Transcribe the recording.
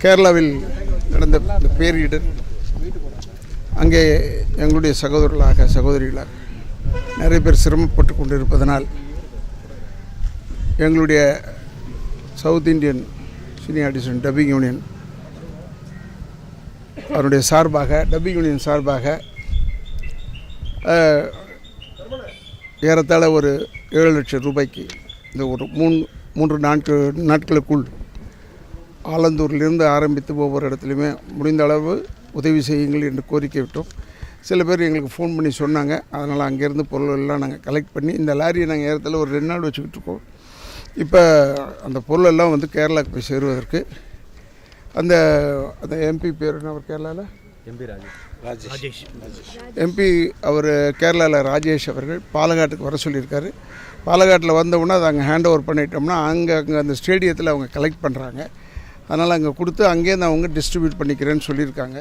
கேரளாவில் நடந்த இந்த பேரிடர் அங்கே எங்களுடைய சகோதரர்களாக சகோதரிகளாக நிறைய பேர் சிரமப்பட்டு கொண்டு இருப்பதனால் எங்களுடைய South Indian cine artist dubbing union அவருடைய சார்பாக டப்பிங் யூனியன் சார்பாக ஏறத்தாழ ஒரு 7 லட்சம் ரூபாய்க்கு இந்த ஒரு 3-4 நாட்களுக்குள் ஆலந்தூரிலிருந்து ஆரம்பித்து ஒவ்வொரு இடத்துலையுமே முடிந்த அளவு உதவி செய்யுங்கள் என்று கோரிக்கை விட்டோம். சில பேர் எங்களுக்கு ஃபோன் பண்ணி சொன்னாங்க. அதனால் அங்கேருந்து பொருள் எல்லாம் நாங்கள் கலெக்ட் பண்ணி இந்த லாரியை நாங்கள் ஏறத்தாழ ஒரு 2 நாள் வச்சுக்கிட்டு இருக்கோம். இப்போ அந்த பொருளெல்லாம் வந்து கேரளாவுக்கு போய் சேருவதற்கு அந்த எம்பி பேர் என்ன அவர் கேரளாவில் எம்பி அவர் கேரளாவில் ராஜேஷ் அவர்கள் பாலக்காட்டுக்கு வர சொல்லியிருக்காரு. பாலக்காட்டில் வந்தவுடனே அதை அங்கே ஹேண்ட் ஓவர் பண்ணிட்டோம்னா அங்கே அந்த ஸ்டேடியத்தில் அவங்க கலெக்ட் பண்ணுறாங்க. அதனால் அங்கே கொடுத்து அங்கேருந்து அவங்க டிஸ்ட்ரிபியூட் பண்ணிக்கிறேன்னு சொல்லியிருக்காங்க.